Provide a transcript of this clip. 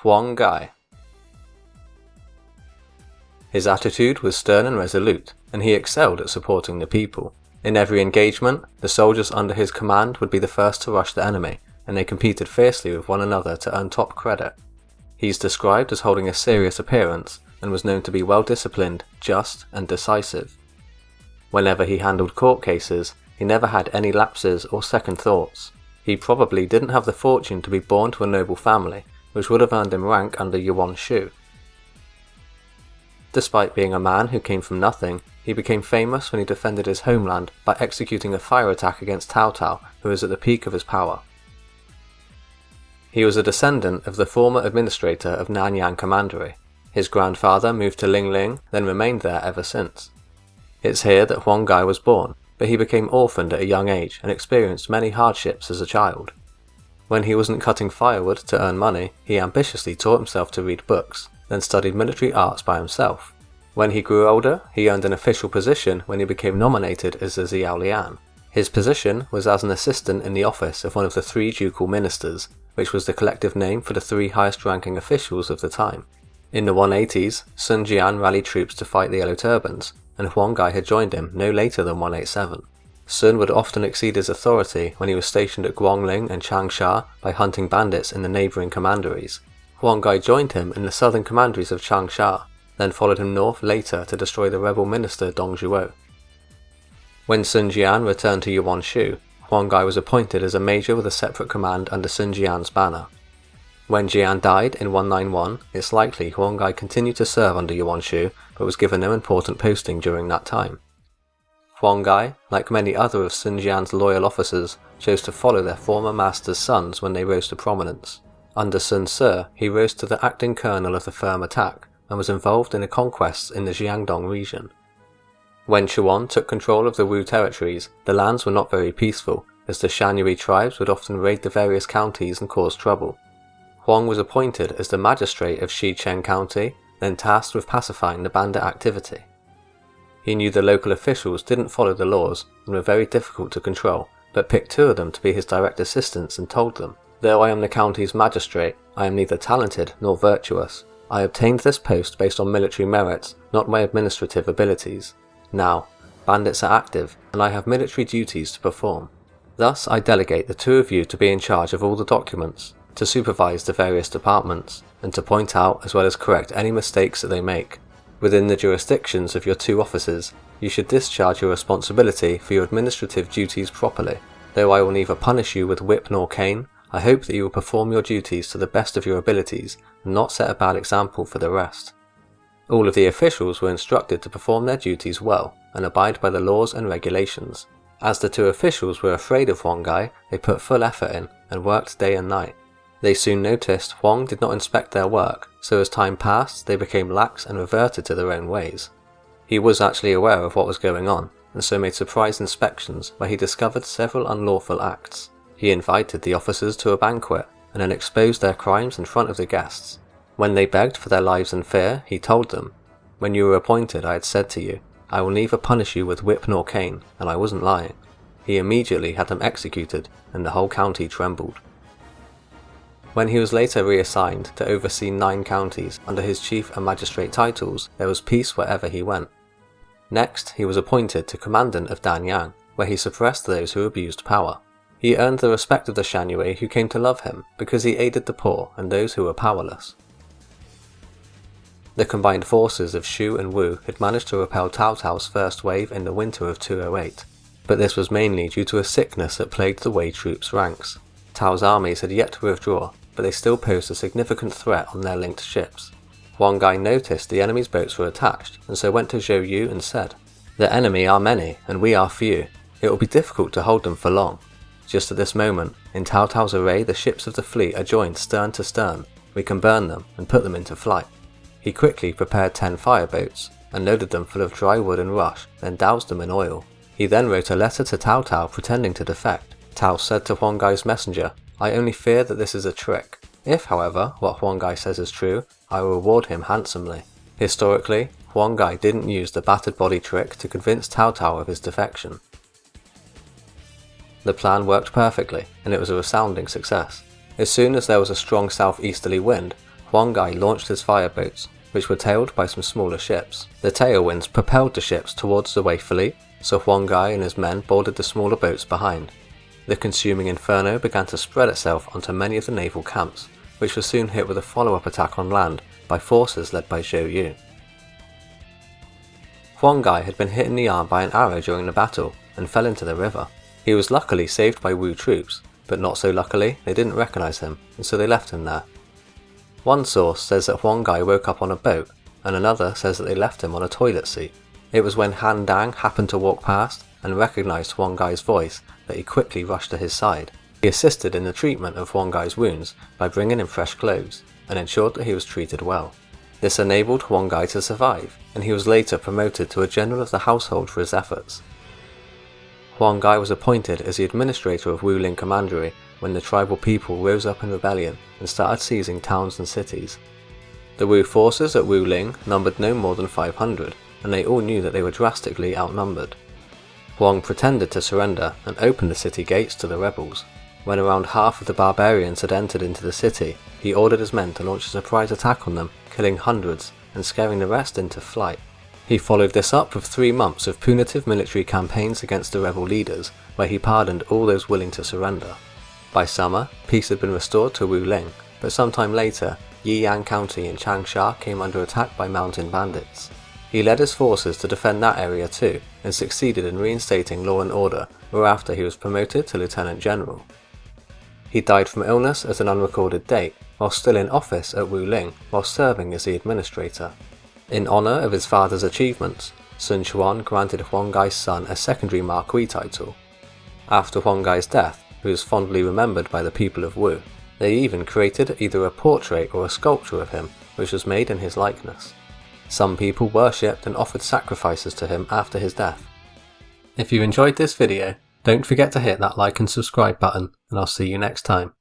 Huang Gai. His attitude was stern and resolute, and he excelled at supporting the people. In every engagement, the soldiers under his command would be the first to rush the enemy, and they competed fiercely with one another to earn top credit. He is described as holding a serious appearance, and was known to be well disciplined, just, and decisive. Whenever he handled court cases, he never had any lapses or second thoughts. He probably didn't have the fortune to be born to a noble family, which would have earned him rank under Yuan Shou. Despite being a man who came from nothing, he became famous when he defended his homeland by executing a fire attack against Cao Cao, who was at the peak of his power. He was a descendant of the former administrator of Nanyang Commandery. His grandfather moved to Lingling, then remained there ever since. It's here that Huang Gai was born, but he became orphaned at a young age and experienced many hardships as a child. When he wasn't cutting firewood to earn money, he ambitiously taught himself to read books, then studied military arts by himself. When he grew older, he earned an official position when he became nominated as a Xiaolian. His position was as an assistant in the office of one of the 3 ducal ministers, which was the collective name for the 3 highest-ranking officials of the time. In the 180s, Sun Jian rallied troops to fight the Yellow Turbans, and Huang Gai had joined him no later than 187. Sun would often exceed his authority when he was stationed at Guangling and Changsha by hunting bandits in the neighbouring commanderies. Huang Gai joined him in the southern commanderies of Changsha, then followed him north later to destroy the rebel minister Dong Zhuo. When Sun Jian returned to Yuan Shu, Huang Gai was appointed as a major with a separate command under Sun Jian's banner. When Jian died in 191, it's likely Huang Gai continued to serve under Yuan Shu, but was given no important posting during that time. Huang Gai, like many other of Sun Jian's loyal officers, chose to follow their former master's sons when they rose to prominence. Under Sun Ce, he rose to the acting colonel of the firm attack, and was involved in the conquests in the Jiangdong region. When Chuan took control of the Wu territories, the lands were not very peaceful, as the Shan-Yue tribes would often raid the various counties and cause trouble. Huang was appointed as the magistrate of Xicheng County, then tasked with pacifying the bandit activity. He knew the local officials didn't follow the laws and were very difficult to control, but picked 2 of them to be his direct assistants and told them, "Though I am the county's magistrate, I am neither talented nor virtuous. I obtained this post based on military merits, not my administrative abilities. Now, bandits are active, and I have military duties to perform. Thus I delegate the 2 of you to be in charge of all the documents, to supervise the various departments, and to point out as well as correct any mistakes that they make. Within the jurisdictions of your 2 offices, you should discharge your responsibility for your administrative duties properly. Though I will neither punish you with whip nor cane, I hope that you will perform your duties to the best of your abilities and not set a bad example for the rest." All of the officials were instructed to perform their duties well and abide by the laws and regulations. As the 2 officials were afraid of Huang Gai, they put full effort in and worked day and night. They soon noticed Huang did not inspect their work, so as time passed they became lax and reverted to their own ways. He was actually aware of what was going on, and so made surprise inspections where he discovered several unlawful acts. He invited the officers to a banquet, and then exposed their crimes in front of the guests. When they begged for their lives in fear, he told them, "When you were appointed I had said to you, I will neither punish you with whip nor cane, and I wasn't lying." He immediately had them executed, and the whole county trembled. When he was later reassigned to oversee 9 counties under his chief and magistrate titles, there was peace wherever he went. Next, he was appointed to commandant of Danyang, where he suppressed those who abused power. He earned the respect of the Shan-Yue who came to love him because he aided the poor and those who were powerless. The combined forces of Shu and Wu had managed to repel Cao Cao's first wave in the winter of 208, but this was mainly due to a sickness that plagued the Wei troops' ranks. Cao's armies had yet to withdraw, but they still posed a significant threat on their linked ships. Huang Gai noticed the enemy's boats were attached, and so went to Zhou Yu and said, "The enemy are many, and we are few. It will be difficult to hold them for long." Just at this moment, in Cao Cao's array the ships of the fleet are joined stern to stern. We can burn them and put them into flight. He quickly prepared 10 fireboats, and loaded them full of dry wood and rush, then doused them in oil. He then wrote a letter to Cao Cao pretending to defect. Cao said to Huang Gai's messenger, "I only fear that this is a trick. If, however, what Huang Gai says is true, I will reward him handsomely." Historically, Huang Gai didn't use the battered body trick to convince Cao Cao of his defection. The plan worked perfectly, and it was a resounding success. As soon as there was a strong southeasterly wind, Huang Gai launched his fireboats, which were tailed by some smaller ships. The tailwinds propelled the ships towards the Wei fleet, so Huang Gai and his men boarded the smaller boats behind. The consuming inferno began to spread itself onto many of the naval camps, which was soon hit with a follow-up attack on land by forces led by Zhou. Huang Gai had been hit in the arm by an arrow during the battle and fell into the river. He was luckily saved by Wu troops, but not so luckily they didn't recognize him, and so they left him there. One source says that Huang Gai woke up on a boat, and another says that they left him on a toilet seat. It was when Han Dang happened to walk past and recognized Huang Gai's voice that he quickly rushed to his side. He assisted in the treatment of Huang Gai's wounds by bringing him fresh clothes, and ensured that he was treated well. This enabled Huang Gai to survive, and he was later promoted to a general of the household for his efforts. Huang Gai was appointed as the administrator of Wuling Commandery when the tribal people rose up in rebellion and started seizing towns and cities. The Wu forces at Wuling numbered no more than 500, and they all knew that they were drastically outnumbered. Huang pretended to surrender and opened the city gates to the rebels. When around half of the barbarians had entered into the city, he ordered his men to launch a surprise attack on them, killing hundreds and scaring the rest into flight. He followed this up with 3 months of punitive military campaigns against the rebel leaders, where he pardoned all those willing to surrender. By summer, peace had been restored to Wuling, but sometime later, Yiyang County in Changsha came under attack by mountain bandits. He led his forces to defend that area too, and succeeded in reinstating law and order, whereafter he was promoted to Lieutenant General. He died from illness at an unrecorded date, while still in office at Wuling while serving as the administrator. In honour of his father's achievements, Sun Quan granted Huang Gai's son a secondary marquis title. After Huang Gai's death, who was fondly remembered by the people of Wu, they even created either a portrait or a sculpture of him, which was made in his likeness. Some people worshipped and offered sacrifices to him after his death. If you enjoyed this video, don't forget to hit that like and subscribe button, and I'll see you next time.